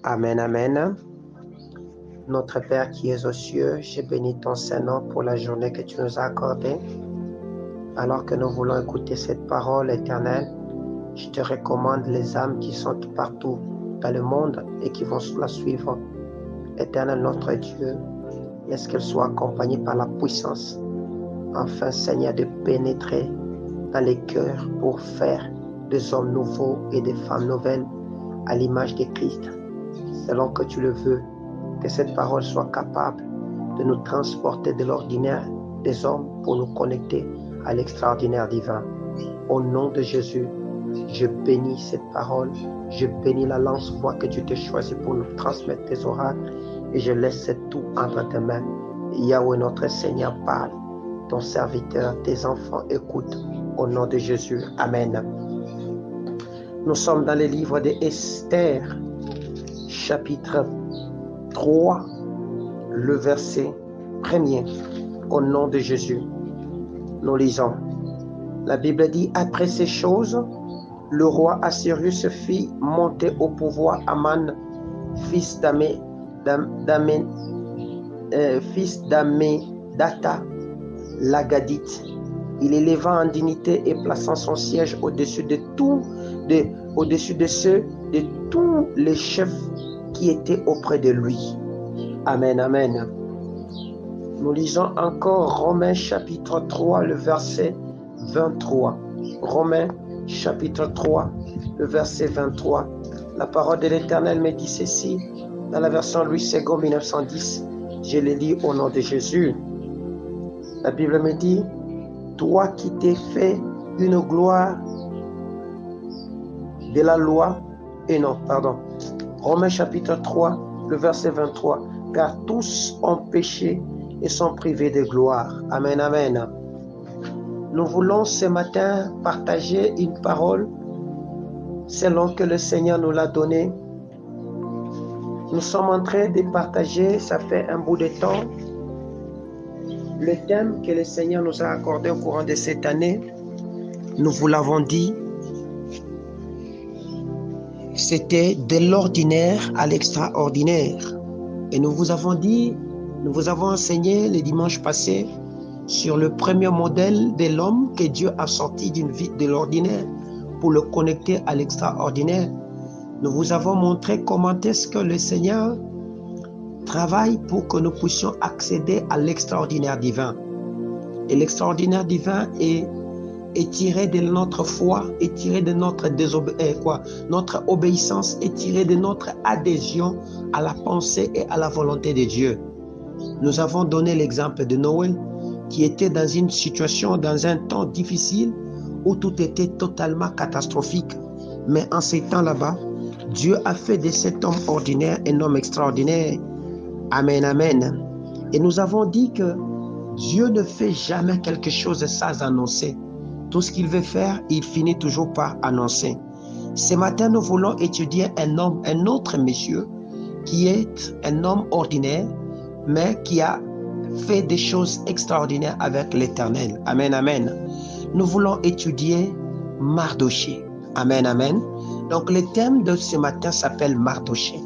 Amen, amen. Notre Père qui es aux cieux, je bénis ton Saint-Nom pour la journée que tu nous as accordée. Alors que nous voulons écouter cette parole éternelle, je te recommande les âmes qui sont partout dans le monde et qui vont la suivre. Éternel notre Dieu, laisse qu'elles soient accompagnées par la puissance, afin, Seigneur, de pénétrer dans les cœurs pour faire des hommes nouveaux et des femmes nouvelles à l'image de Christ. Selon que tu le veux, que cette parole soit capable de nous transporter de l'ordinaire des hommes pour nous connecter à l'extraordinaire divin. Au nom de Jésus, je bénis cette parole, je bénis la lance-voix que tu t'es choisi pour nous transmettre tes oracles et je laisse tout entre tes mains. Yahweh notre Seigneur parle, ton serviteur, tes enfants écoutent. Au nom de Jésus, Amen. Nous sommes dans le livre d'Esther, chapitre 3, le verset 1er. Au nom de Jésus, nous lisons. La Bible dit, après ces choses, le roi Assyrius fit monter au pouvoir Aman, fils d'Amedata, l'Agadite. Il éleva en dignité et plaçant son siège au-dessus de tous les chefs qui étaient auprès de lui. Amen, amen. Nous lisons encore Romains chapitre 3, le verset 23. Romains chapitre 3, le verset 23. La parole de l'Éternel me dit ceci, dans la version Louis II 1910. Je le lis au nom de Jésus. La Bible me dit, toi qui t'es fait une gloire de la loi, Romains chapitre 3, le verset 23. Car tous ont péché et sont privés de gloire. Amen, amen. Nous voulons ce matin partager une parole selon que le Seigneur nous l'a donnée. Nous sommes en train de partager, ça fait un bout de temps, le thème que le Seigneur nous a accordé au courant de cette année. Nous vous l'avons dit, c'était de l'ordinaire à l'extraordinaire. Et nous vous avons dit, nous vous avons enseigné le dimanche passé sur le premier modèle de l'homme que Dieu a sorti d'une vie de l'ordinaire pour le connecter à l'extraordinaire. Nous vous avons montré comment est-ce que le Seigneur travaille pour que nous puissions accéder à l'extraordinaire divin. Et l'extraordinaire divin est tiré de notre foi, est tiré de notre notre obéissance, est tiré de notre adhésion à la pensée et à la volonté de Dieu. Nous avons donné l'exemple de Noé, qui était dans une situation, dans un temps difficile, où tout était totalement catastrophique. Mais en ces temps là-bas, Dieu a fait de cet homme ordinaire un homme extraordinaire. Amen, amen. Et nous avons dit que Dieu ne fait jamais quelque chose sans annoncer. Tout ce qu'il veut faire, il finit toujours par annoncer. Ce matin, nous voulons étudier un autre monsieur, qui est un homme ordinaire, mais qui a fait des choses extraordinaires avec l'Éternel. Amen, amen. Nous voulons étudier Mardoché. Amen, amen. Donc, le thème de ce matin s'appelle Mardoché.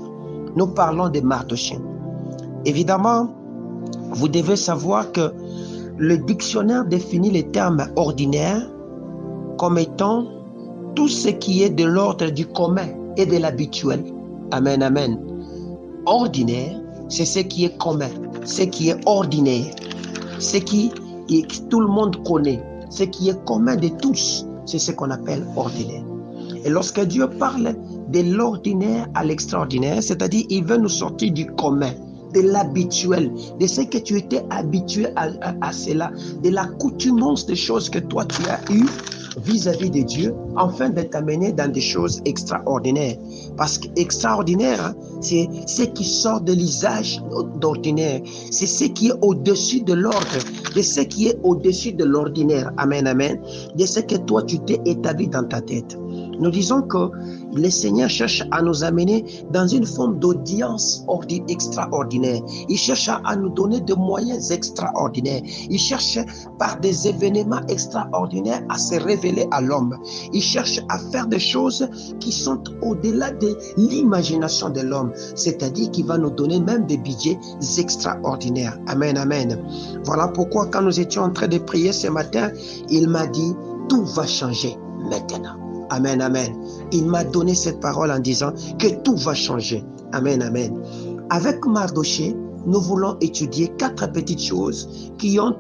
Nous parlons de Mardoché. Évidemment, vous devez savoir que le dictionnaire définit le terme ordinaire comme étant tout ce qui est de l'ordre du commun et de l'habituel. Amen, amen. Ordinaire, c'est ce qui est commun, ce qui est ordinaire, ce qui tout le monde connaît, ce qui est commun de tous, c'est ce qu'on appelle ordinaire. Et lorsque Dieu parle de l'ordinaire à l'extraordinaire, c'est-à-dire il veut nous sortir du commun, de l'habituel, de ce que tu étais habitué à cela, de l'accoutumance des choses que toi tu as eues vis-à-vis de Dieu, afin de t'amener dans des choses extraordinaires. Parce qu'extraordinaire, c'est ce qui sort de l'usage d'ordinaire. C'est ce qui est au-dessus de l'ordre, de ce qui est au-dessus de l'ordinaire. Amen, amen. De ce que toi tu t'es établi dans ta tête. nous disons que le Seigneur cherche à nous amener dans une forme d'audience extraordinaire. Il cherche à nous donner des moyens extraordinaires. Il cherche par des événements extraordinaires à se révéler à l'homme. Il cherche à faire des choses qui sont au-delà de l'imagination de l'homme. C'est-à-dire qu'il va nous donner même des budgets extraordinaires. Amen, amen. Voilà pourquoi quand nous étions en train de prier ce matin, il m'a dit, tout va changer maintenant. Amen, amen. Il m'a donné cette parole en disant que tout va changer. Amen, amen. Avec Mardoché, nous voulons étudier 4 petites choses qui ont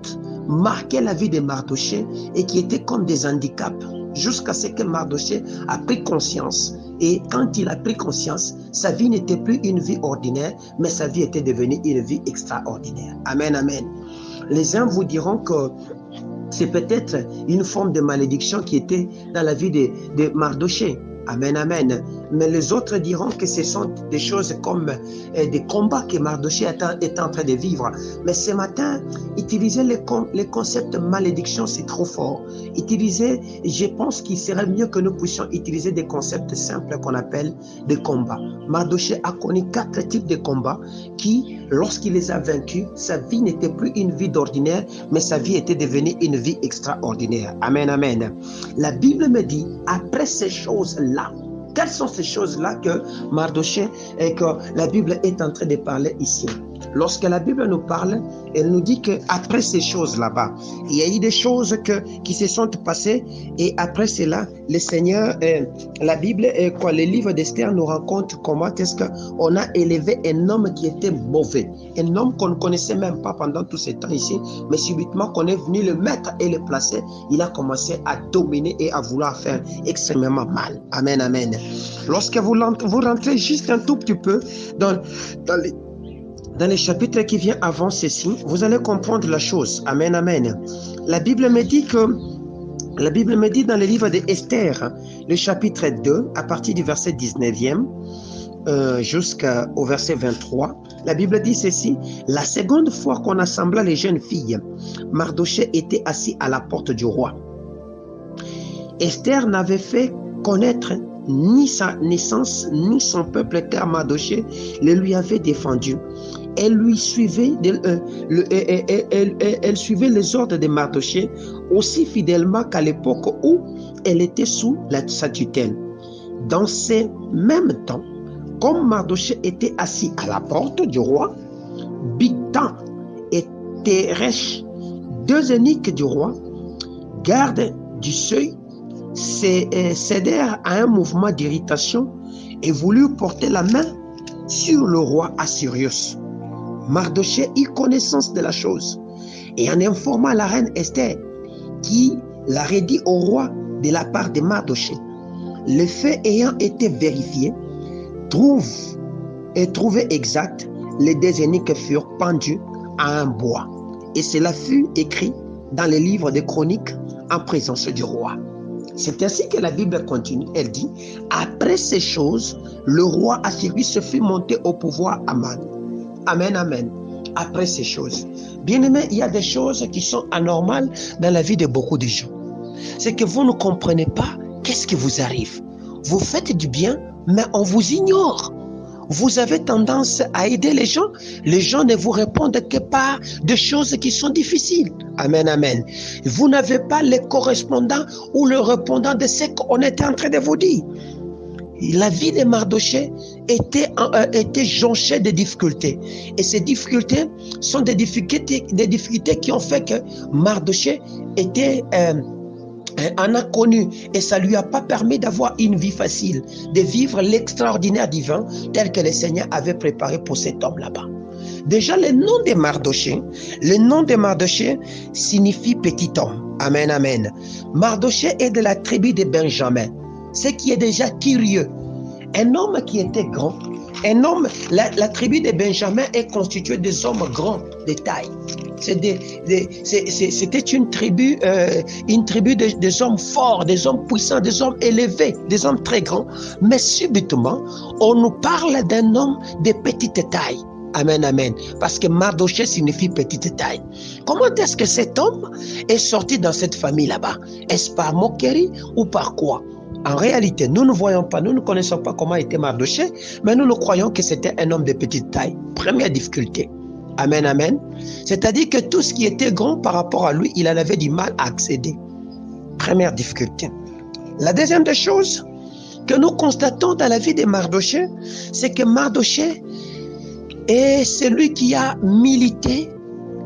marqué la vie de Mardoché et qui étaient comme des handicaps jusqu'à ce que Mardoché a pris conscience. Et quand il a pris conscience, sa vie n'était plus une vie ordinaire, mais sa vie était devenue une vie extraordinaire. Amen, amen. Les uns vous diront que c'est peut-être une forme de malédiction qui était dans la vie de Mardoché. Amen, amen. Mais les autres diront que ce sont des choses comme des combats que Mardoché est en train de vivre. Mais ce matin, utiliser les concepts malédiction, c'est trop fort. Je pense qu'il serait mieux que nous puissions utiliser des concepts simples qu'on appelle des combats. Mardoché a connu 4 types de combats qui, lorsqu'il les a vaincus, sa vie n'était plus une vie d'ordinaire, mais sa vie était devenue une vie extraordinaire. Amen, amen. La Bible me dit, après ces choses-là, quelles sont ces choses-là que Mardoché et que la Bible est en train de parler ici? Lorsque la Bible nous parle, elle nous dit qu'après ces choses là-bas, il y a eu des choses qui se sont passées et après cela, le Seigneur, la Bible, le livre d'Esther nous raconte comment est-ce qu'on a élevé un homme qui était mauvais, un homme qu'on ne connaissait même pas pendant tout ce temps ici, mais subitement qu'on est venu le mettre et le placer, il a commencé à dominer et à vouloir faire extrêmement mal. Amen, amen. Lorsque vous rentrez juste un tout petit peu dans les chapitres qui viennent avant ceci, vous allez comprendre la chose. Amen, amen. La Bible me dit dans le livre d'Esther, le chapitre 2, à partir du verset 19e jusqu'au verset 23, la Bible dit ceci: la seconde fois qu'on assembla les jeunes filles, Mardoché était assis à la porte du roi. Esther n'avait fait connaître ni sa naissance, ni son peuple, car Mardoché le lui avait défendu. Elle suivait les ordres de Mardoché aussi fidèlement qu'à l'époque où elle était sous sa tutelle. Dans ces mêmes temps, comme Mardoché était assis à la porte du roi, Bigtan et Teresh, 2 eunuques du roi, gardes du seuil, cédèrent à un mouvement d'irritation et voulurent porter la main sur le roi Assuérus. Mardoché eut connaissance de la chose et en informant la reine Esther, qui l'a redit au roi de la part de Mardoché. Le fait ayant été vérifié, trouvé exact, les 2 eunuques furent pendus à un bois. Et cela fut écrit dans les livres des chroniques en présence du roi. C'est ainsi que la Bible continue. Elle dit, après ces choses, le roi Assuérus se fit monter au pouvoir Aman. Amen, amen. Après ces choses. Bien aimé, il y a des choses qui sont anormales dans la vie de beaucoup de gens. C'est que vous ne comprenez pas qu'est-ce qui vous arrive. Vous faites du bien, mais on vous ignore. Vous avez tendance à aider les gens ne vous répondent que par des choses qui sont difficiles. Amen, amen. Vous n'avez pas le correspondant ou le répondant de ce qu'on était en train de vous dire. La vie de Mardoché était jonchée de difficultés. Et ces difficultés sont des difficultés qui ont fait que Mardoché en a connu et ça lui a pas permis d'avoir une vie facile, de vivre l'extraordinaire divin tel que le Seigneur avait préparé pour cet homme là-bas. Déjà, le nom de Mardoché signifie petit homme. Amen, amen. Mardoché est de la tribu de Benjamin, ce qui est déjà curieux. Un homme qui était grand, la tribu de Benjamin est constituée des hommes grands de taille. C'était une tribu des hommes forts, des hommes puissants, des hommes élevés, des hommes très grands. Mais subitement, on nous parle d'un homme de petite taille. Amen, amen. Parce que Mardoché signifie petite taille. Comment est-ce que cet homme est sorti dans cette famille là-bas? Est-ce par moquerie ou par quoi? En réalité, nous ne voyons pas, nous ne connaissons pas comment était Mardochée, mais nous croyons que c'était un homme de petite taille. Première difficulté. Amen, amen. C'est-à-dire que tout ce qui était grand par rapport à lui, il en avait du mal à accéder. Première difficulté. La deuxième des choses que nous constatons dans la vie de Mardochée, c'est que Mardochée est celui qui a milité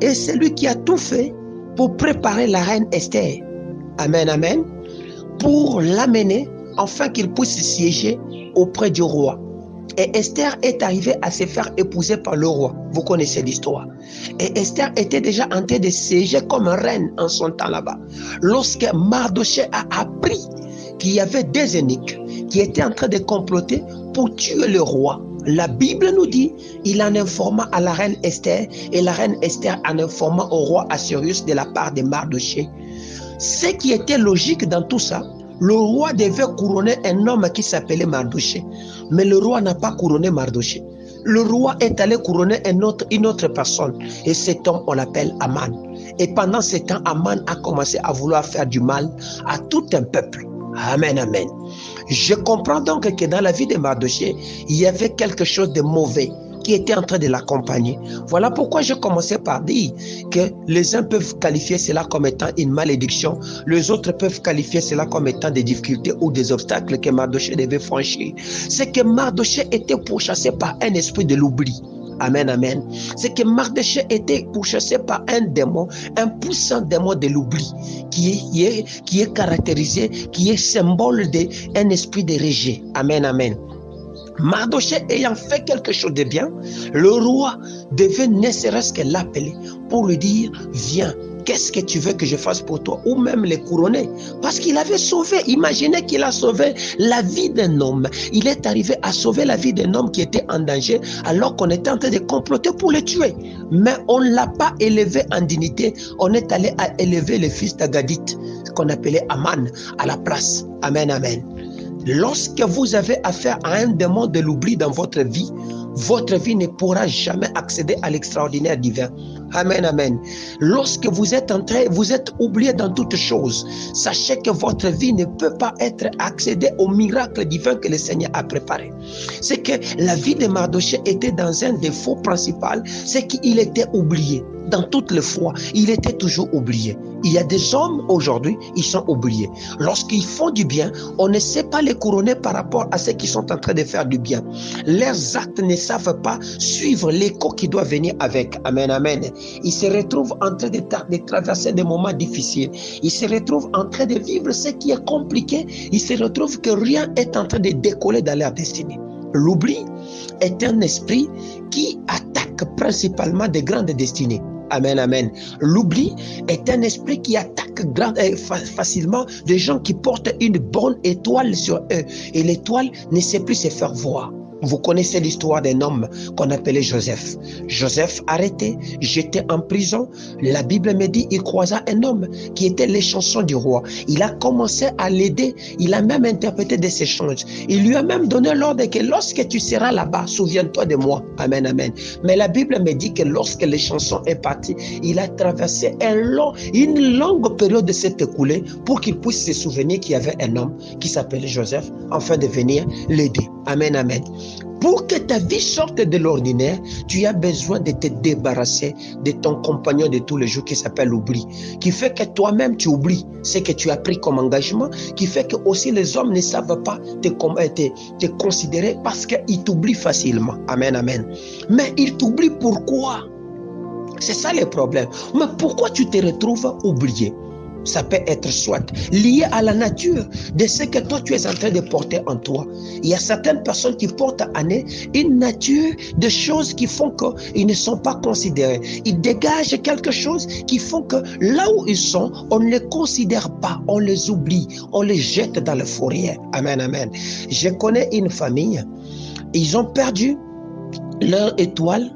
et celui qui a tout fait pour préparer la reine Esther. Amen, amen. Pour l'amener afin qu'il puisse siéger auprès du roi. Et Esther est arrivée à se faire épouser par le roi. Vous connaissez l'histoire. Et Esther était déjà en train de siéger comme reine en son temps là-bas. Lorsque Mardochée a appris qu'il y avait des eunuques qui étaient en train de comploter pour tuer le roi, la Bible nous dit, il en informa à la reine Esther et la reine Esther en informa au roi Assuérus de la part de Mardochée. Ce qui était logique dans tout ça, le roi devait couronner un homme qui s'appelait Mardochée. Mais le roi n'a pas couronné Mardochée. Le roi est allé couronner une autre personne. Et cet homme, on l'appelle Aman. Et pendant ce temps, Aman a commencé à vouloir faire du mal à tout un peuple. Amen, amen. Je comprends donc que dans la vie de Mardochée, il y avait quelque chose de mauvais qui était en train de l'accompagner. Voilà pourquoi je commençais par dire que les uns peuvent qualifier cela comme étant une malédiction, les autres peuvent qualifier cela comme étant des difficultés ou des obstacles que Mardochée devait franchir. C'est que Mardochée était pourchassé par un esprit de l'oubli. Amen, amen. C'est que Mardochée était pourchassé par un démon, un puissant démon de l'oubli, qui est caractérisé, qui est symbole d'un esprit de rejet. Amen, amen. Mardochée ayant fait quelque chose de bien, le roi devait ne serait-ce que l'appeler pour lui dire, viens, qu'est-ce que tu veux que je fasse pour toi? Ou même les couronner. Parce qu'il avait sauvé, imaginez qu'il a sauvé la vie d'un homme. Il est arrivé à sauver la vie d'un homme qui était en danger alors qu'on était en train de comploter pour le tuer. Mais on ne l'a pas élevé en dignité, on est allé à élever le fils d'Agadith, qu'on appelait Aman, à la place. Amen, amen. Lorsque vous avez affaire à un démon de l'oubli dans votre vie ne pourra jamais accéder à l'extraordinaire divin. Amen, amen. Lorsque vous êtes oublié dans toutes choses, sachez que votre vie ne peut pas être accédée au miracle divin que le Seigneur a préparé. C'est que la vie de Mardochée était dans un défaut principal, c'est qu'il était oublié. Dans toutes les fois, il était toujours oublié. Il y a des hommes aujourd'hui, ils sont oubliés. Lorsqu'ils font du bien, on ne sait pas les couronner par rapport à ceux qui sont en train de faire du bien. Leurs actes ne savent pas suivre l'écho qui doit venir avec. Amen, amen. Ils se retrouvent en train de traverser des moments difficiles. Ils se retrouvent en train de vivre ce qui est compliqué. Ils se retrouvent que rien est en train de décoller dans leur destinée. L'oubli est un esprit qui attaque principalement des grandes destinées. Amen, amen. L'oubli est un esprit qui attaque facilement des gens qui portent une bonne étoile sur eux. Et l'étoile ne sait plus se faire voir. Vous connaissez l'histoire d'un homme qu'on appelait Joseph. Joseph arrêté, jeté en prison. La Bible me dit qu'il croisa un homme qui était l'échanson du roi. Il a commencé à l'aider. Il a même interprété des échanges. Il lui a même donné l'ordre que lorsque tu seras là-bas, souviens-toi de moi. Amen, amen. Mais la Bible me dit que lorsque l'échanson est parti, il a traversé une longue période de s'être écoulée pour qu'il puisse se souvenir qu'il y avait un homme qui s'appelait Joseph afin de venir l'aider. Amen, amen. Pour que ta vie sorte de l'ordinaire, tu as besoin de te débarrasser de ton compagnon de tous les jours qui s'appelle l'oubli, qui fait que toi-même tu oublies ce que tu as pris comme engagement, qui fait que aussi les hommes ne savent pas te considérer parce qu'ils t'oublient facilement. Amen, amen. Mais ils t'oublient pourquoi? C'est ça le problème. Mais pourquoi tu te retrouves oublié? Ça peut être soit lié à la nature de ce que toi tu es en train de porter en toi. Il y a certaines personnes qui portent en eux une nature de choses qui font qu'ils ne sont pas considérés. Ils dégagent quelque chose qui font que là où ils sont, on ne les considère pas, on les oublie, on les jette dans le fourrière. Amen, amen. Je connais une famille, ils ont perdu leur étoile.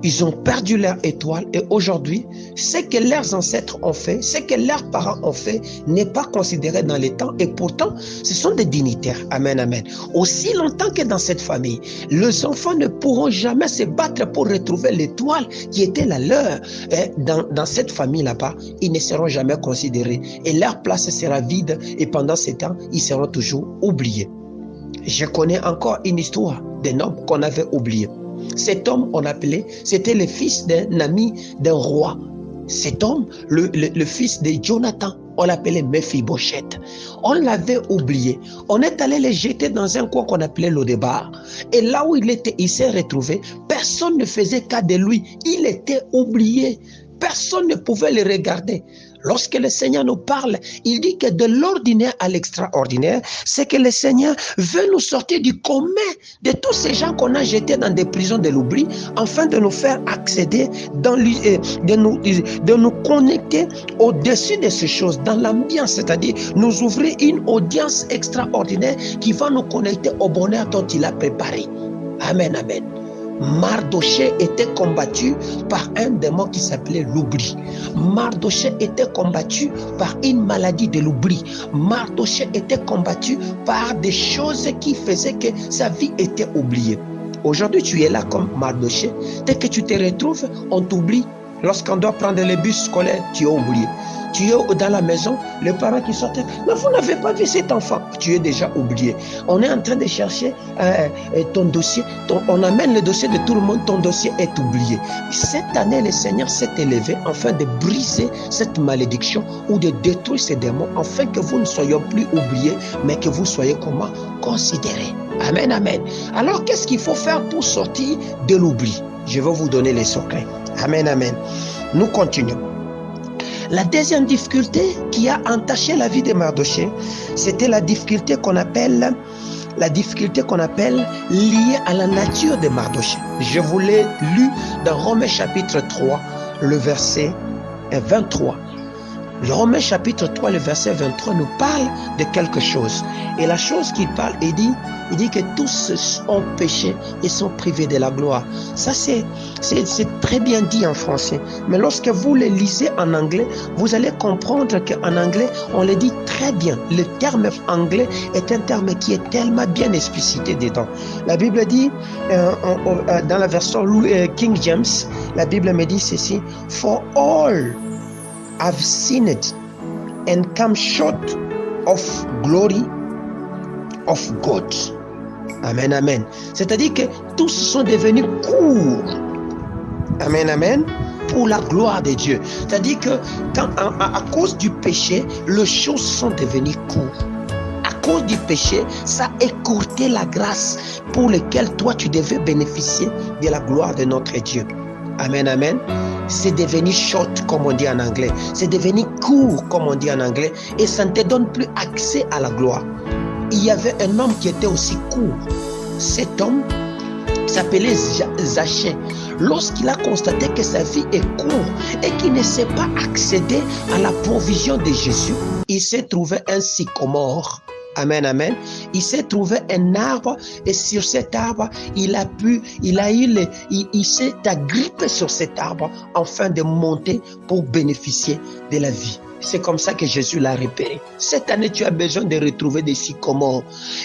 Ils ont perdu leur étoile et aujourd'hui, ce que leurs ancêtres ont fait, ce que leurs parents ont fait n'est pas considéré dans les temps et pourtant, ce sont des dignitaires. Amen, amen. Aussi longtemps que dans cette famille, les enfants ne pourront jamais se battre pour retrouver l'étoile qui était la leur. Et dans cette famille là-bas, ils ne seront jamais considérés et leur place sera vide et pendant ce temps, ils seront toujours oubliés. Je connais encore une histoire d'un homme qu'on avait oublié. Cet homme, on appelait, c'était le fils d'un ami d'un roi. Cet homme, le fils de Jonathan, on l'appelait Mephibosheth. On l'avait oublié. On est allé le jeter dans un coin qu'on appelait Lodébar. Et là où il était, il s'est retrouvé. Personne ne faisait cas de lui. Il était oublié. Personne ne pouvait le regarder. Lorsque le Seigneur nous parle, il dit que de l'ordinaire à l'extraordinaire, c'est que le Seigneur veut nous sortir du commun de tous ces gens qu'on a jetés dans des prisons de l'oubli, afin de nous faire accéder, de nous connecter au-dessus de ces choses, dans l'ambiance, c'est-à-dire nous ouvrir une audience extraordinaire qui va nous connecter au bonheur dont il a préparé. Amen, amen. Mardochée était combattu par un démon qui s'appelait l'oubli. Mardochée était combattu par une maladie de l'oubli. Mardochée était combattu par des choses qui faisaient que sa vie était oubliée. Aujourd'hui, tu es là comme Mardochée. Dès que tu te retrouves, on t'oublie. Lorsqu'on doit prendre le bus scolaire, tu es oublié. Tu es dans la maison, les parents qui sortent, mais vous n'avez pas vu cet enfant, tu es déjà oublié. On est en train de chercher ton dossier, on amène le dossier de tout le monde, ton dossier est oublié. Cette année, le Seigneur s'est élevé afin de briser cette malédiction ou de détruire ces démons, afin que vous ne soyez plus oubliés, mais que vous soyez comment? Considérés. Amen, amen. Alors, qu'est-ce qu'il faut faire pour sortir de l'oubli? Je vais vous donner les secrets. Amen, amen. Nous continuons. La deuxième difficulté qui a entaché la vie de Mardochée, c'était la difficulté qu'on appelle liée à la nature de Mardochée. Je vous l'ai lu dans Romains chapitre 3, le verset 23. Le Romains chapitre 3, le verset 23 nous parle de quelque chose. Et la chose qu'il parle, il dit que tous ont péché et sont privés de la gloire. Ça, c'est très bien dit en français. Mais lorsque vous le lisez en anglais, vous allez comprendre qu'en anglais, on le dit très bien. Le terme anglais est un terme qui est tellement bien explicité dedans. La Bible dit, dans la version King James, la Bible me dit ceci: For all have sinned and come short of glory of God. Amen, amen. C'est-à-dire que tous sont devenus courts. Amen, amen. Pour la gloire de Dieu. C'est-à-dire que à cause du péché, les choses sont devenues courtes. À cause du péché, ça a écourté la grâce pour laquelle toi tu devais bénéficier de la gloire de notre Dieu. Amen, amen. C'est devenu short, comme on dit en anglais. C'est devenu court, comme on dit en anglais. Et ça ne te donne plus accès à la gloire. Il y avait un homme qui était aussi court. Cet homme s'appelait Zachée. Lorsqu'il a constaté que sa vie est courte et qu'il ne sait pas accéder à la provision de Jésus, il s'est trouvé un sycomore. Amen, amen. Il s'est trouvé un arbre et sur cet arbre, il s'est agrippé sur cet arbre afin de monter pour bénéficier de la vie. C'est comme ça que Jésus l'a repéré. Cette année, tu as besoin de retrouver des sycomores.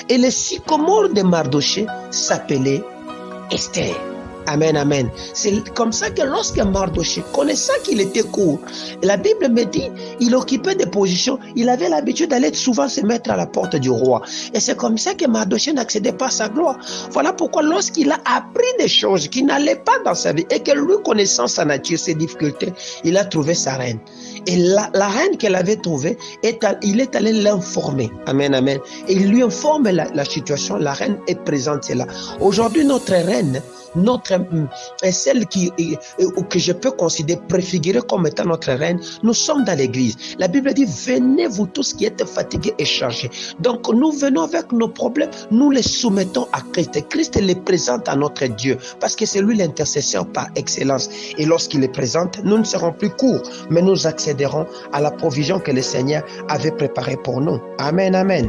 Et le sycomore de Mardochée s'appelait Esther. Amen, amen. C'est comme ça que lorsque Mardochée, connaissant qu'il était court, la Bible me dit, il occupait des positions, il avait l'habitude d'aller souvent se mettre à la porte du roi. Et c'est comme ça que Mardochée n'accédait pas à sa gloire. Voilà pourquoi lorsqu'il a appris des choses qui n'allaient pas dans sa vie et que lui connaissant sa nature, ses difficultés, il a trouvé sa reine. Et la reine qu'elle avait trouvée, il est allé l'informer. Amen, amen. Et il lui informe la situation. La reine est présente là. Aujourd'hui, notre reine, celle que je peux considérer préfigurée comme étant notre reine, nous sommes dans l'église. La Bible dit, venez vous tous qui êtes fatigués et chargés. Donc nous venons avec nos problèmes, nous les soumettons à Christ. Et Christ les présente à notre Dieu, parce que c'est lui l'intercesseur par excellence. Et lorsqu'il les présente, nous ne serons plus courts, mais nous accéderons à la provision que le Seigneur avait préparée pour nous. Amen, amen.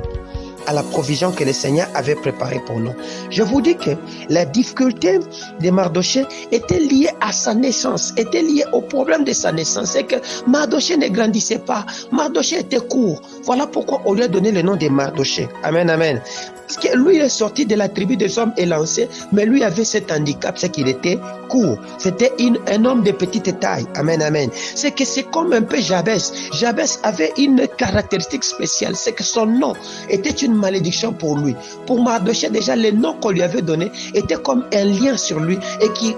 à la provision que le Seigneur avait préparée pour nous. Je vous dis que la difficulté de Mardochée était liée à sa naissance, était liée au problème de sa naissance. C'est que Mardochée ne grandissait pas. Mardochée était court. Voilà pourquoi on lui a donné le nom de Mardochée. Amen, amen. Parce que lui est sorti de la tribu des hommes élancés, mais lui avait cet handicap, c'est qu'il était court. C'était un homme de petite taille. Amen, amen. C'est que c'est comme un peu Jabès. Jabès avait une caractéristique spéciale, c'est que son nom était une malédiction pour lui. Pour Mardochée, déjà, le nom qu'on lui avait donné était comme un lien sur lui et qui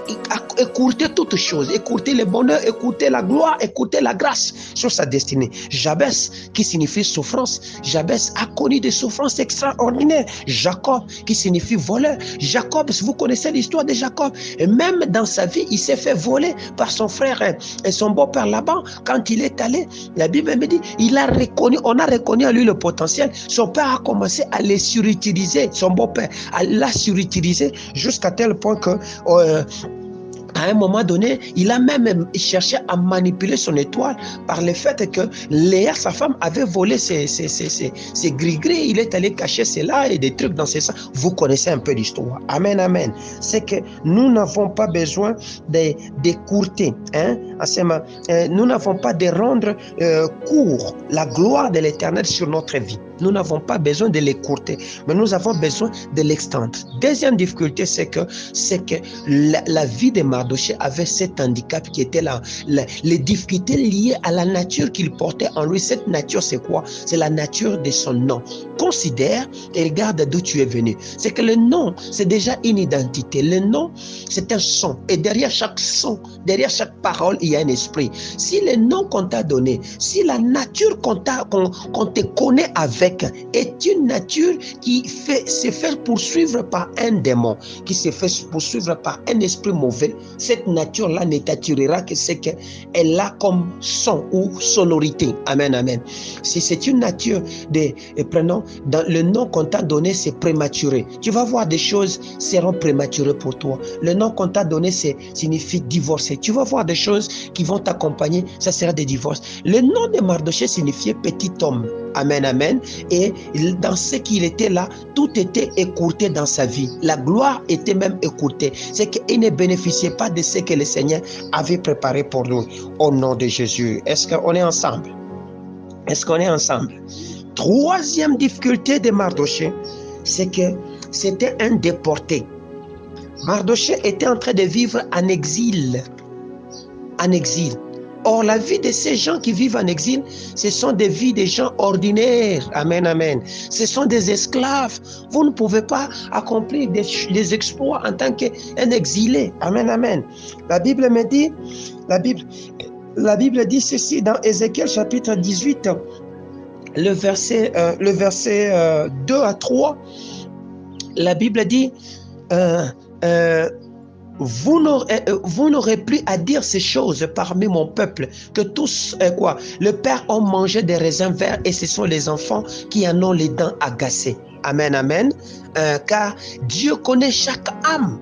écourtait toutes choses, écourtait le bonheur, écourtait la gloire, écourtait la grâce sur sa destinée. Jabès, qui signifie souffrance. Jabès a connu des souffrances extraordinaires. Jacob, qui signifie voleur. Jacob, vous connaissez l'histoire de Jacob. Et même dans sa vie, il s'est fait voler par son frère et son beau-père Laban. Quand il est allé, la Bible me dit, on a reconnu à lui le potentiel. Son père a commencé à les surutiliser, son beau-père, l'a surutilisé jusqu'à tel point que à un moment donné, il a même cherché à manipuler son étoile par le fait que Léa, sa femme, avait volé ses gris-gris. Il est allé cacher cela et des trucs dans ses seins. Vous connaissez un peu l'histoire. Amen, amen. C'est que nous n'avons pas besoin d'écourter. Nous n'avons pas de rendre court la gloire de l'Éternel sur notre vie. Nous n'avons pas besoin de l'écourter, mais nous avons besoin de l'extendre. Deuxième difficulté, c'est que la vie de Mardochée avait cet handicap qui était les difficultés liées à la nature qu'il portait en lui. Cette nature, c'est quoi? C'est la nature de son nom. Considère et regarde d'où tu es venu. C'est que le nom, c'est déjà une identité. Le nom, c'est un son. Et derrière chaque son, derrière chaque parole, il y a un esprit. Si le nom qu'on t'a donné, si la nature qu'on te connaît avec, est une nature qui se fait poursuivre par un démon, qui se fait poursuivre par un esprit mauvais, cette nature-là ne t'attirera que ce qu'elle a comme son ou sonorité. Amen, amen. Si c'est une nature prenons, dans le nom qu'on t'a donné, c'est prématuré. Tu vas voir des choses seront prématurées pour toi. Le nom qu'on t'a donné, signifie divorcer. Tu vas voir des choses qui vont t'accompagner, ça sera des divorces. Le nom de Mardochée signifiait petit homme. Amen, amen. Et dans ce qu'il était là, tout était écourté dans sa vie. La gloire était même écourtée. C'est qu'il ne bénéficiait pas de ce que le Seigneur avait préparé pour nous. Au nom de Jésus. Est-ce qu'on est ensemble? Est-ce qu'on est ensemble? Troisième difficulté de Mardochée, c'est que c'était un déporté. Mardochée était en train de vivre en exil. En exil. Or, la vie de ces gens qui vivent en exil, ce sont des vies de gens ordinaires. Amen, amen. Ce sont des esclaves. Vous ne pouvez pas accomplir des exploits en tant qu'un exilé. Amen, amen. La Bible me dit, la Bible dit ceci dans Ézéchiel chapitre 18, le verset 2 à 3. La Bible dit, vous n'aurez plus à dire ces choses parmi mon peuple, que tous, le Père ont mangé des raisins verts et ce sont les enfants qui en ont les dents agacées. Amen, amen. Car Dieu connaît chaque âme.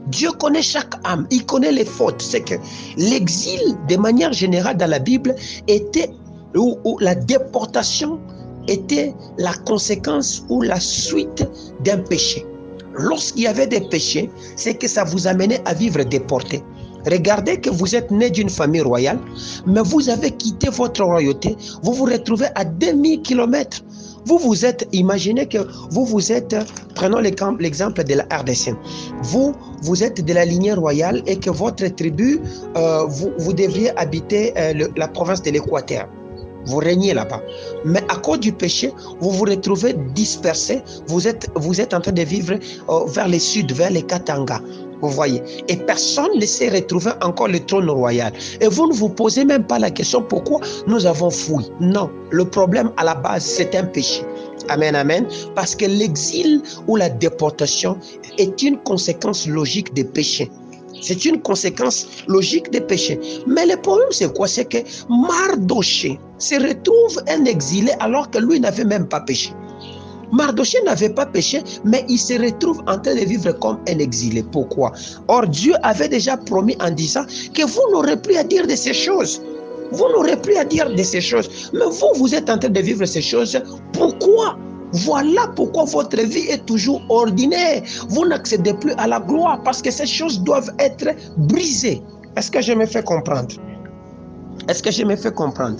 Dieu connaît chaque âme. Il connaît les fautes. C'est que l'exil, de manière générale dans la Bible, était où la déportation était la conséquence ou la suite d'un péché. Lorsqu'il y avait des péchés, c'est que ça vous amenait à vivre déporté. Regardez que vous êtes né d'une famille royale, mais vous avez quitté votre royauté, vous vous retrouvez à 2000 km. Vous êtes, imaginez que vous êtes, prenons l'exemple de la RDC. Vous êtes de la lignée royale et que votre tribu, vous devriez habiter la province de l'Équateur. Vous régnez là-bas. Mais à cause du péché, vous vous retrouvez dispersés. Vous êtes en train de vivre vers le sud, vers les Katanga. Vous voyez. Et personne ne s'est retrouvé encore le trône royal. Et vous ne vous posez même pas la question pourquoi nous avons fui. Non. Le problème à la base, c'est un péché. Amen, amen. Parce que l'exil ou la déportation est une conséquence logique des péchés. C'est une conséquence logique des péchés. Mais le problème, c'est quoi? C'est que Mardochée se retrouve un exilé alors que lui n'avait même pas péché. Mardochée n'avait pas péché, mais il se retrouve en train de vivre comme un exilé. Pourquoi? Or, Dieu avait déjà promis en disant que vous n'aurez plus à dire de ces choses. Vous n'aurez plus à dire de ces choses. Mais vous êtes en train de vivre ces choses. Pourquoi? Voilà pourquoi votre vie est toujours ordinaire. Vous n'accédez plus à la gloire parce que ces choses doivent être brisées. Est-ce que je me fais comprendre? Est-ce que je me fais comprendre?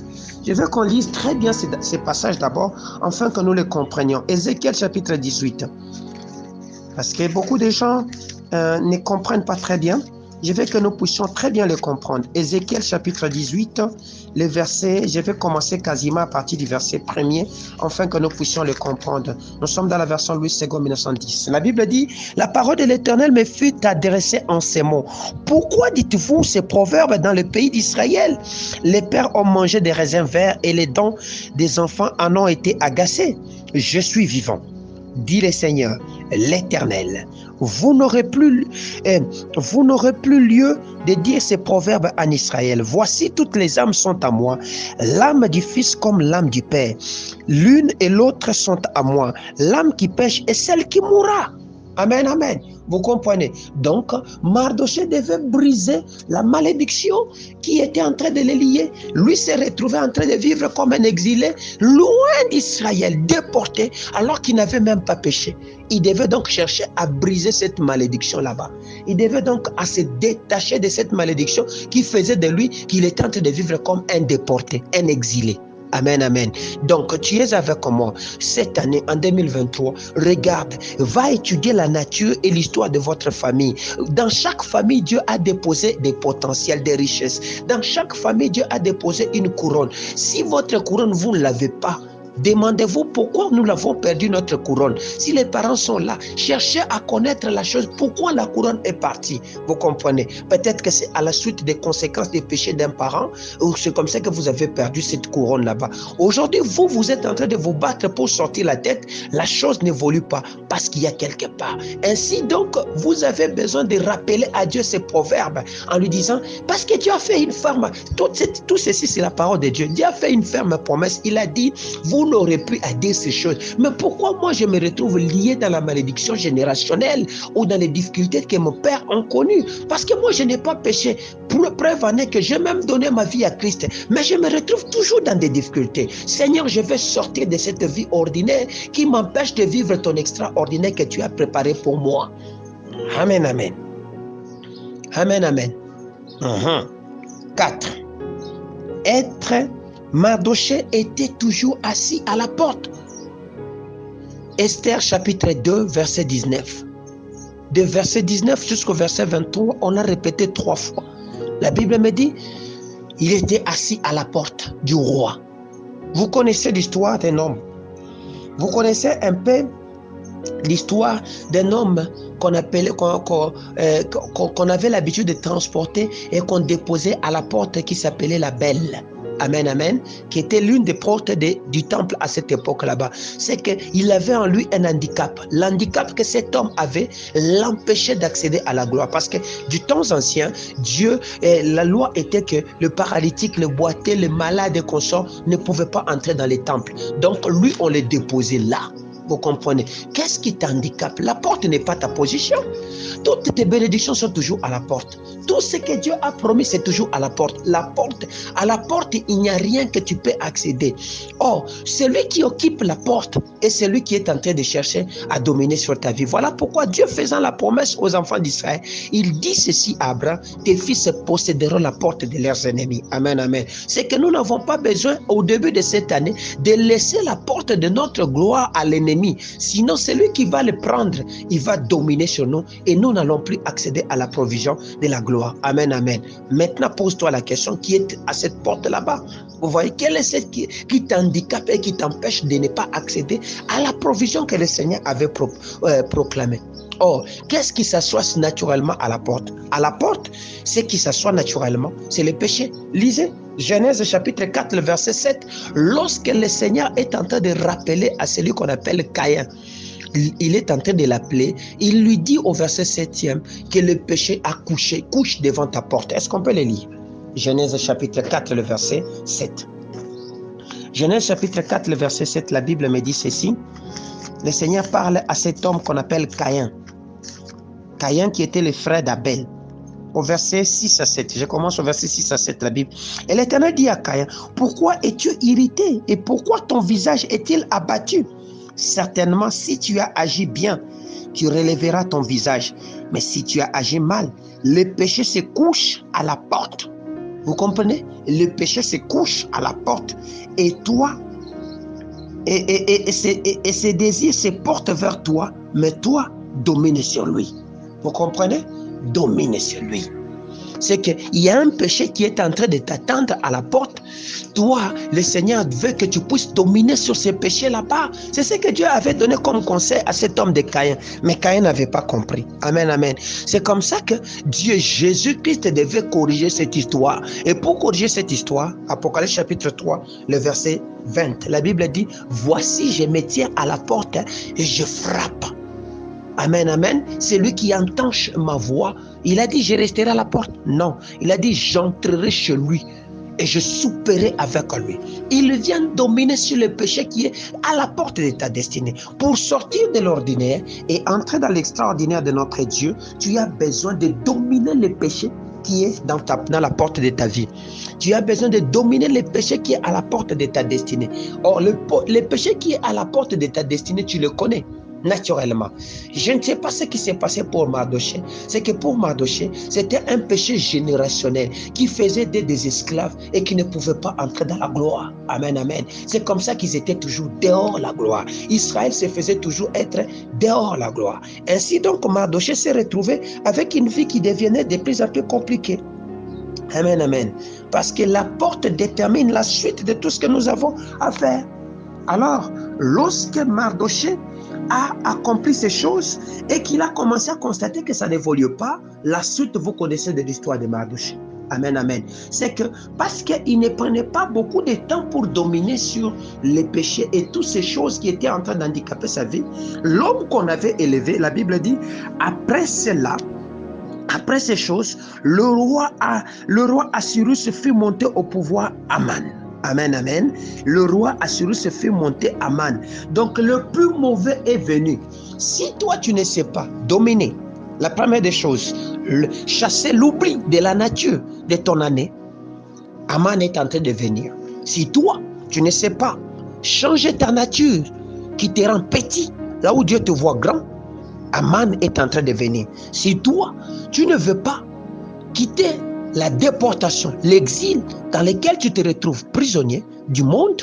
Je veux qu'on lise très bien ces passages d'abord, afin que nous les comprenions. Ézéchiel chapitre 18. Parce que beaucoup de gens ne comprennent pas très bien. Je veux que nous puissions très bien le comprendre. Ézéchiel chapitre 18, le verset, je vais commencer quasiment à partir du verset 1er, afin que nous puissions le comprendre. Nous sommes dans la version Louis II 1910. La Bible dit, la parole de l'Éternel me fut adressée en ces mots. Pourquoi dites-vous ces proverbes dans le pays d'Israël? Les pères ont mangé des raisins verts et les dents des enfants en ont été agacés. Je suis vivant, dit le Seigneur, l'Éternel. Vous n'aurez plus lieu de dire ces proverbes en Israël. Voici, toutes les âmes sont à moi, l'âme du Fils comme l'âme du Père. L'une et l'autre sont à moi. L'âme qui pêche est celle qui mourra. Amen, amen. Vous comprenez? Donc, Mardochée devait briser la malédiction qui était en train de le lier. Lui s'est retrouvé en train de vivre comme un exilé, loin d'Israël, déporté, alors qu'il n'avait même pas péché. Il devait donc chercher à briser cette malédiction là-bas. Il devait donc à se détacher de cette malédiction qui faisait de lui qu'il était en train de vivre comme un déporté, un exilé. Amen, amen. Donc, tu es avec moi cette année, en 2023. Regarde, va étudier la nature et l'histoire de votre famille. Dans chaque famille, Dieu a déposé des potentiels, des richesses. Dans chaque famille, Dieu a déposé une couronne. Si votre couronne, vous ne l'avez pas, demandez-vous pourquoi nous l'avons perdu, notre couronne. Si les parents sont là, cherchez à connaître la chose, pourquoi la couronne est partie. Vous comprenez? Peut-être que c'est à la suite des conséquences des péchés d'un parent, ou c'est comme ça que vous avez perdu cette couronne là-bas. Aujourd'hui, vous êtes en train de vous battre pour sortir la tête. La chose n'évolue pas parce qu'il y a quelque part. Ainsi donc, vous avez besoin de rappeler à Dieu ces proverbes en lui disant, parce que Dieu a fait une ferme, tout ceci c'est la parole de Dieu. Dieu a fait une ferme promesse. Il a dit, vous n'aurez plus à dire ces choses. Mais pourquoi moi je me retrouve lié dans la malédiction générationnelle ou dans les difficultés que mon père a connues? Parce que moi je n'ai pas péché. Preuve en est que j'ai même donné ma vie à Christ. Mais je me retrouve toujours dans des difficultés. Seigneur, je vais sortir de cette vie ordinaire qui m'empêche de vivre ton extraordinaire que tu as préparé pour moi. Amen, amen. Amen, amen. 4. Mardochée était toujours assis à la porte. Esther chapitre 2, verset 19. De verset 19 jusqu'au verset 23, on a répété 3 fois. La Bible me dit, il était assis à la porte du roi. Vous connaissez l'histoire d'un homme. Vous connaissez un peu l'histoire d'un homme qu'on avait l'habitude de transporter et qu'on déposait à la porte qui s'appelait la Belle. Amen, amen, qui était l'une des portes du temple à cette époque là-bas. C'est qu'il avait en lui un handicap. L'handicap que cet homme avait l'empêchait d'accéder à la gloire. Parce que du temps ancien, la loi était que le paralytique, le boiteux, le malade et consorts ne pouvaient pas entrer dans les temples. Donc lui, on le déposait là. Vous comprenez? Qu'est-ce qui t'handicape? La porte n'est pas ta position. Toutes tes bénédictions sont toujours à la porte. Tout ce que Dieu a promis, c'est toujours à la porte. À la porte, il n'y a rien que tu peux accéder. Or, celui qui occupe la porte est celui qui est en train de chercher à dominer sur ta vie. Voilà pourquoi Dieu, faisant la promesse aux enfants d'Israël, il dit ceci à Abraham, tes fils posséderont la porte de leurs ennemis. Amen, amen. C'est que nous n'avons pas besoin, au début de cette année, de laisser la porte de notre gloire à l'ennemi. Sinon, celui qui va le prendre, il va dominer sur nous et nous n'allons plus accéder à la provision de la gloire. Amen, amen. Maintenant, pose-toi la question qui est à cette porte là-bas. Vous voyez, quelle est celle qui t'handicape et qui t'empêche de ne pas accéder à la provision que le Seigneur avait proclamée? Or, qu'est-ce qui s'assoit naturellement à la porte? À la porte, ce qui s'assoit naturellement, c'est le péché. Lisez Genèse chapitre 4, le verset 7. Lorsque le Seigneur est en train de rappeler à celui qu'on appelle Caïn, il est en train de l'appeler, il lui dit au verset 7e que le péché a couche devant ta porte. Est-ce qu'on peut le lire? Genèse chapitre 4, le verset 7. Genèse chapitre 4, le verset 7, la Bible me dit ceci. Le Seigneur parle à cet homme qu'on appelle Caïn. Caïn qui était le frère d'Abel. Au verset 6 à 7. Je commence au verset 6 à 7, la Bible. Et l'Éternel dit à Caïn, pourquoi es-tu irrité et pourquoi ton visage est-il abattu? Certainement, si tu as agi bien, tu relèveras ton visage. Mais si tu as agi mal, le péché se couche à la porte. Vous comprenez? Le péché se couche à la porte. Et toi, et ses désirs se portent vers toi, mais toi, domine sur lui. Vous comprenez? Domine sur lui. C'est qu'il y a un péché qui est en train de t'attendre à la porte. Toi, le Seigneur veut que tu puisses dominer sur ces péchés là-bas. C'est ce que Dieu avait donné comme conseil à cet homme de Caïn. Mais Caïn n'avait pas compris. Amen, amen. C'est comme ça que Dieu, Jésus-Christ, devait corriger cette histoire. Et pour corriger cette histoire, Apocalypse chapitre 3, le verset 20, la Bible dit, « Voici, je me tiens à la porte et je frappe. » Amen, amen. C'est lui qui entend ma voix. Il a dit, je resterai à la porte. Non, il a dit, j'entrerai chez lui et je souperai avec lui. Il vient dominer sur le péché qui est à la porte de ta destinée. Pour sortir de l'ordinaire et entrer dans l'extraordinaire de notre Dieu, tu as besoin de dominer le péché qui est dans la porte de ta vie. Tu as besoin de dominer le péché qui est à la porte de ta destinée. Or, le péché qui est à la porte de ta destinée, tu le connais. Naturellement. Je ne sais pas ce qui s'est passé pour Mardochée. C'est que pour Mardochée, c'était un péché générationnel qui faisait des esclaves et qui ne pouvaient pas entrer dans la gloire. Amen, amen. C'est comme ça qu'ils étaient toujours dehors la gloire. Israël se faisait toujours être dehors la gloire. Ainsi donc, Mardochée s'est retrouvé avec une vie qui devenait de plus en plus compliquée. Amen, amen. Parce que la porte détermine la suite de tout ce que nous avons à faire. Alors, lorsque Mardochée a accompli ces choses et qu'il a commencé à constater que ça n'évolue pas, la suite, vous connaissez de l'histoire de Mardochée. Amen, amen. C'est que parce qu'il ne prenait pas beaucoup de temps pour dominer sur les péchés et toutes ces choses qui étaient en train d'handicaper sa vie, l'homme qu'on avait élevé, la Bible dit, après cela, après ces choses, le roi Assyrus fut monté au pouvoir Aman. Amen, amen. Le roi Assyrus se fait monter Aman. Donc le plus mauvais est venu. Si toi tu ne sais pas dominer, la première des choses, chasser l'oubli de la nature de ton année, Aman est en train de venir. Si toi tu ne sais pas changer ta nature qui te rend petit, là où Dieu te voit grand, Aman est en train de venir. Si toi tu ne veux pas quitter la déportation, l'exil dans lequel tu te retrouves prisonnier du monde,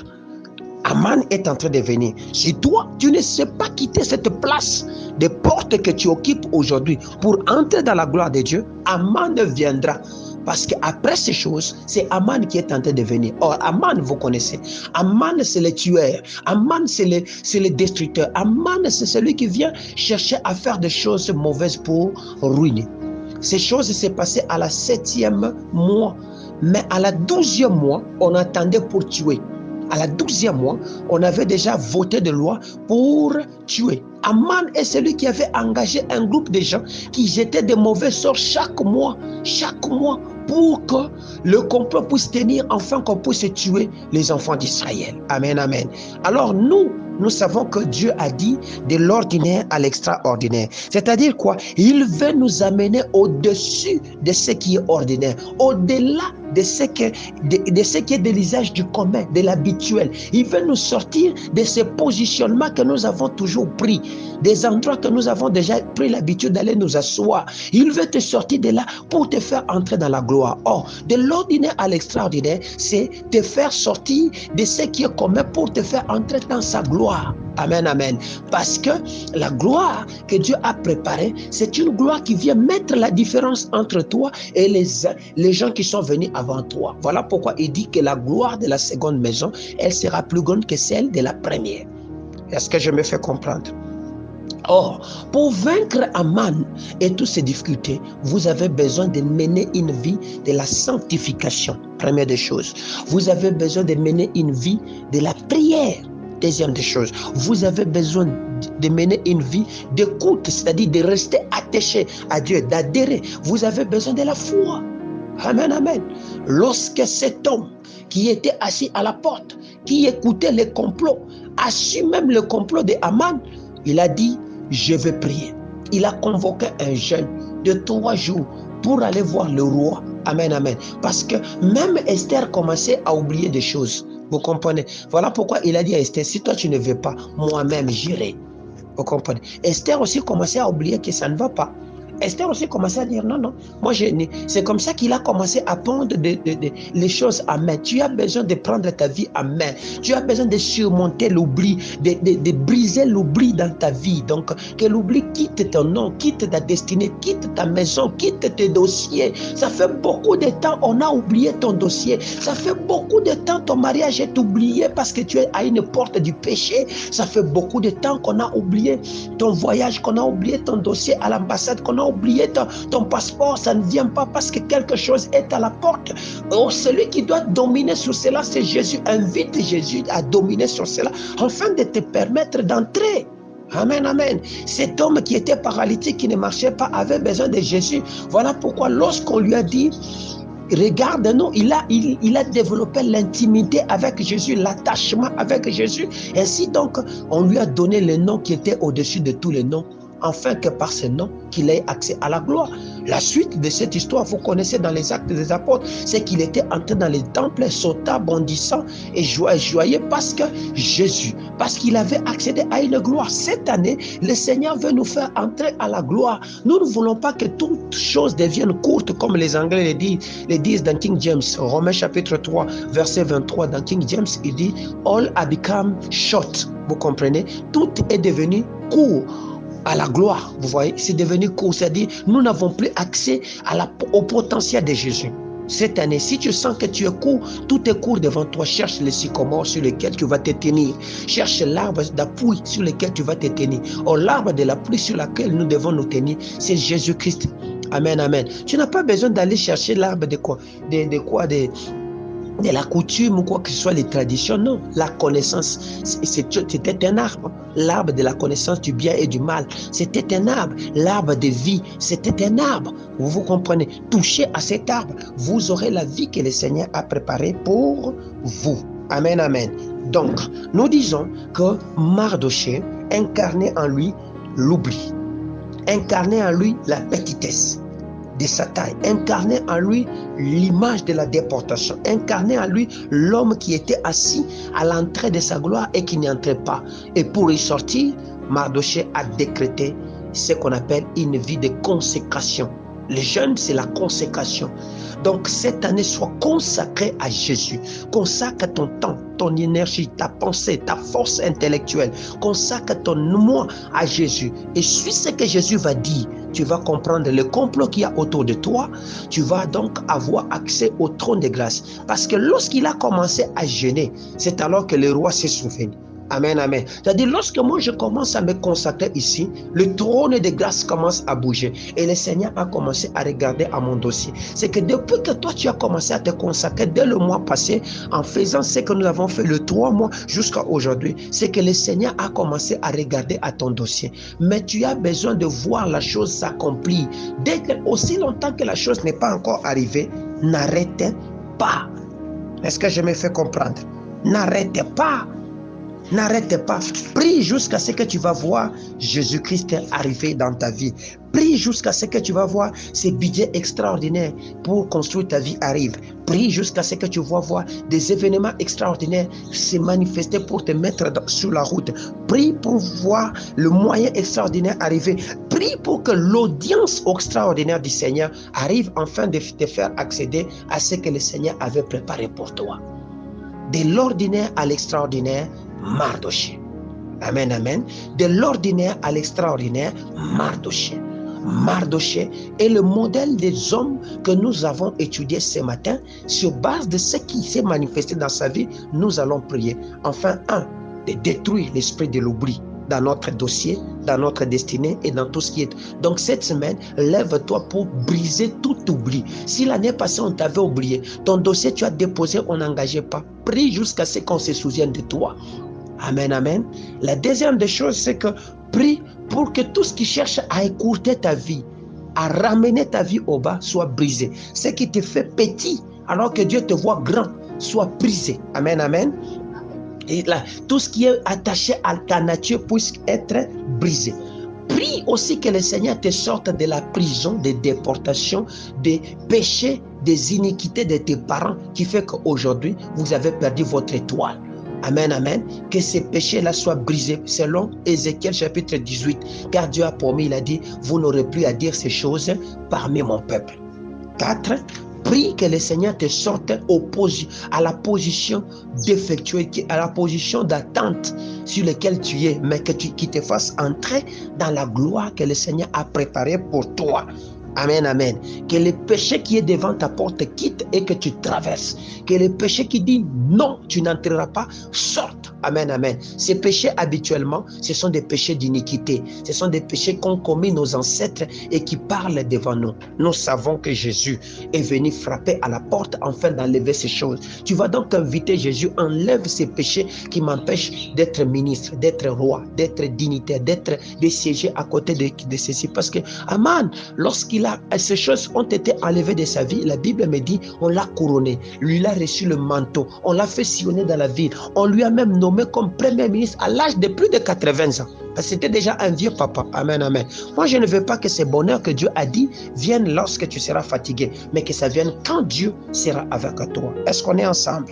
Aman est en train de venir. Si toi, tu ne sais pas quitter cette place de porte que tu occupes aujourd'hui pour entrer dans la gloire de Dieu, Aman viendra. Parce qu'après ces choses, c'est Aman qui est en train de venir. Or, Aman, vous connaissez. Aman, c'est le tueur. Aman, c'est le destructeur. Aman, c'est celui qui vient chercher à faire des choses mauvaises pour ruiner. Ces choses s'est passées à la 7e mois. Mais à la 12e mois, on attendait pour tuer. À la 12e mois, on avait déjà voté de loi pour tuer. Aman est celui qui avait engagé un groupe de gens qui jetaient des mauvais sorts chaque mois, pour que le complot puisse tenir, enfin qu'on puisse tuer les enfants d'Israël. Amen, amen. Alors nous savons que Dieu a dit de l'ordinaire à l'extraordinaire. C'est-à-dire quoi? Il veut nous amener au-dessus de ce qui est ordinaire, au-delà de ce qui est de l'usage du commun, de l'habituel. Il veut nous sortir de ces positionnements que nous avons toujours pris, des endroits que nous avons déjà pris l'habitude d'aller nous asseoir. Il veut te sortir de là pour te faire entrer dans la gloire. Or, de l'ordinaire à l'extraordinaire, c'est te faire sortir de ce qui est commun pour te faire entrer dans sa gloire. Amen, amen. Parce que la gloire que Dieu a préparée, c'est une gloire qui vient mettre la différence entre toi et les gens qui sont venus avant toi. Voilà pourquoi il dit que la gloire de la seconde maison, elle sera plus grande que celle de la première. Est-ce que je me fais comprendre? Or, pour vaincre Aman et toutes ces difficultés, vous avez besoin de mener une vie de la sanctification. Première des choses. Vous avez besoin de mener une vie de la prière. Deuxième des choses. Vous avez besoin de mener une vie d'écoute, c'est-à-dire de rester attaché à Dieu, d'adhérer. Vous avez besoin de la foi. Amen, amen. Lorsque cet homme qui était assis à la porte, qui écoutait les complots, a su même le complot de Aman, il a dit, je vais prier. Il a convoqué un jeûne de 3 jours pour aller voir le roi. Amen, amen. Parce que même Esther commençait à oublier des choses. Vous comprenez? Voilà pourquoi il a dit à Esther, si toi tu ne veux pas, moi-même j'irai. Vous comprenez? Esther aussi commençait à oublier que ça ne va pas. Esther aussi commençait à dire non, non, moi c'est comme ça qu'il a commencé à prendre les choses en main. Tu as besoin de prendre ta vie en main. Tu as besoin de surmonter l'oubli, de briser l'oubli dans ta vie. Donc, que l'oubli quitte ton nom, quitte ta destinée, quitte ta maison, quitte tes dossiers. Ça fait beaucoup de temps on a oublié ton dossier. Ça fait beaucoup de temps ton mariage est oublié parce que tu es à une porte du péché. Ça fait beaucoup de temps qu'on a oublié ton voyage, qu'on a oublié ton dossier à l'ambassade, qu'on a oublié ton passeport, ça ne vient pas parce que quelque chose est à la porte. Oh, celui qui doit dominer sur cela, c'est Jésus. Invite Jésus à dominer sur cela, afin de te permettre d'entrer. Amen, amen. Cet homme qui était paralytique, qui ne marchait pas, avait besoin de Jésus. Voilà pourquoi lorsqu'on lui a dit, regarde-nous, il a développé l'intimité avec Jésus, l'attachement avec Jésus. Ainsi donc, on lui a donné le nom qui était au-dessus de tous les noms, afin que par ce nom, qu'il ait accès à la gloire. La suite de cette histoire, vous connaissez dans les Actes des Apôtres, c'est qu'il était entré dans les temples, sautant, bondissant et joyeux parce que Jésus, parce qu'il avait accédé à une gloire. Cette année, le Seigneur veut nous faire entrer à la gloire. Nous ne voulons pas que toutes choses deviennent courtes, comme les Anglais le disent dans King James. Romains chapitre 3, verset 23, dans King James, il dit « All have become short ». Vous comprenez? Tout est devenu court. À la gloire, vous voyez, c'est devenu court, c'est-à-dire nous n'avons plus accès au potentiel de Jésus. Cette année, si tu sens que tu es court, tout est court devant toi, cherche le sycomore sur lequel tu vas te tenir. Cherche l'arbre d'appui sur lequel tu vas te tenir. Or, l'arbre de l'appui sur lequel nous devons nous tenir, c'est Jésus-Christ. Amen, amen. Tu n'as pas besoin d'aller chercher l'arbre de la coutume ou quoi que ce soit, les traditions. Non, la connaissance, c'était un arbre. L'arbre de la connaissance du bien et du mal, c'était un arbre. L'arbre de vie, c'était un arbre. Vous comprenez? Touchez à cet arbre, vous aurez la vie que le Seigneur a préparée pour vous. Amen, amen. Donc, nous disons que Mardochée incarnait en lui l'oubli, incarnait en lui la petitesse de sa taille, incarnait en lui l'image de la déportation, incarnait en lui l'homme qui était assis à l'entrée de sa gloire et qui n'y entrait pas. Et pour y sortir, Mardochée a décrété ce qu'on appelle une vie de consécration. Le jeûne, c'est la consécration. Donc cette année, sois consacré à Jésus. Consacre ton temps, ton énergie, ta pensée, ta force intellectuelle. Consacre ton moi à Jésus. Et suis ce que Jésus va dire. Tu vas comprendre le complot qu'il y a autour de toi. Tu vas donc avoir accès au trône de grâce. Parce que lorsqu'il a commencé à jeûner, c'est alors que le roi s'est souvenu. Amen, amen. C'est-à-dire, lorsque moi je commence à me consacrer ici, le trône de grâce commence à bouger. Et le Seigneur a commencé à regarder à mon dossier. C'est que depuis que toi tu as commencé à te consacrer dès le mois passé, en faisant ce que nous avons fait le 3 mois jusqu'à aujourd'hui, c'est que le Seigneur a commencé à regarder à ton dossier. Mais tu as besoin de voir la chose s'accomplir. Dès que, aussi longtemps que la chose n'est pas encore arrivée, n'arrêtez pas. Est-ce que je me fais comprendre? N'arrêtez pas. N'arrête pas. Prie jusqu'à ce que tu vas voir Jésus-Christ arriver dans ta vie. Prie jusqu'à ce que tu vas voir ces budgets extraordinaires pour construire ta vie arrivent. Prie jusqu'à ce que tu vas voir des événements extraordinaires se manifester pour te mettre sur la route. Prie pour voir le moyen extraordinaire arriver. Prie pour que l'audience extraordinaire du Seigneur arrive enfin de te faire accéder à ce que le Seigneur avait préparé pour toi. De l'ordinaire à l'extraordinaire, Mardochée. Amen, amen. De l'ordinaire à l'extraordinaire, Mardochée. Mardochée est le modèle des hommes que nous avons étudiés ce matin. Sur base de ce qui s'est manifesté dans sa vie, nous allons prier. Enfin, de détruire l'esprit de l'oubli dans notre dossier, dans notre destinée et dans tout ce qui est. Donc cette semaine, lève-toi pour briser tout oubli. Si l'année passée on t'avait oublié, ton dossier tu as déposé, on n'engageait pas. Prie jusqu'à ce qu'on se souvienne de toi. Amen, amen. La deuxième des choses, c'est que prie pour que tout ce qui cherche à écourter ta vie, à ramener ta vie au bas, soit brisé. Ce qui te fait petit, alors que Dieu te voit grand, soit brisé. Amen, amen. Et là, tout ce qui est attaché à ta nature puisse être brisé. Prie aussi que le Seigneur te sorte de la prison, des déportations, des péchés des iniquités de tes parents qui fait qu'aujourd'hui, vous avez perdu votre étoile. Amen, amen. Que ces péchés-là soient brisés selon Ézéchiel chapitre 18. Car Dieu a promis, il a dit, vous n'aurez plus à dire ces choses parmi mon peuple. 4. Prie que le Seigneur te sorte à la position défectueuse, à la position d'attente sur laquelle tu es, mais qui te fasse entrer dans la gloire que le Seigneur a préparée pour toi. Amen, amen. Que le péché qui est devant ta porte quitte et que tu traverses. Que le péché qui dit non, tu n'entreras pas, sorte. Amen, amen. Ces péchés, habituellement, ce sont des péchés d'iniquité. Ce sont des péchés qu'ont commis nos ancêtres et qui parlent devant nous. Nous savons que Jésus est venu frapper à la porte afin d'enlever ces choses. Tu vas donc inviter Jésus, enlève ces péchés qui m'empêchent d'être ministre, d'être roi, d'être dignitaire, de siéger à côté de ceci. Parce que, amen, ces choses ont été enlevées de sa vie, la Bible me dit, on l'a couronné, lui a reçu le manteau, on l'a fait sillonner dans la ville, on lui a même nommé comme premier ministre à l'âge de plus de 80 ans. Parce que c'était déjà un vieux papa. Amen, amen. Moi, je ne veux pas que ce bonheur que Dieu a dit vienne lorsque tu seras fatigué, mais que ça vienne quand Dieu sera avec toi. Est-ce qu'on est ensemble?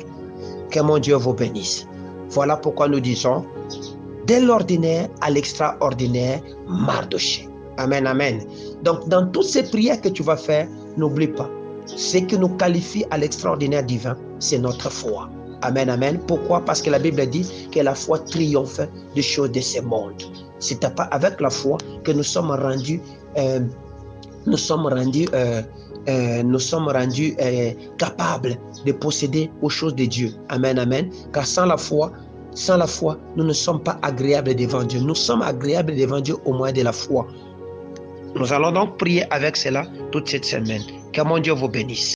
Que mon Dieu vous bénisse. Voilà pourquoi nous disons, de l'ordinaire à l'extraordinaire, Mardochée. Amen, amen. Donc, dans toutes ces prières que tu vas faire, n'oublie pas, ce qui nous qualifie à l'extraordinaire divin, c'est notre foi. Amen, amen. Pourquoi? Parce que la Bible dit que la foi triomphe des choses de ce monde. C'est pas avec la foi que nous sommes rendus capables de posséder aux choses de Dieu. Amen, amen. Car sans la foi, nous ne sommes pas agréables devant Dieu. Nous sommes agréables devant Dieu au moyen de la foi. Nous allons donc prier avec cela toute cette semaine. Que mon Dieu vous bénisse.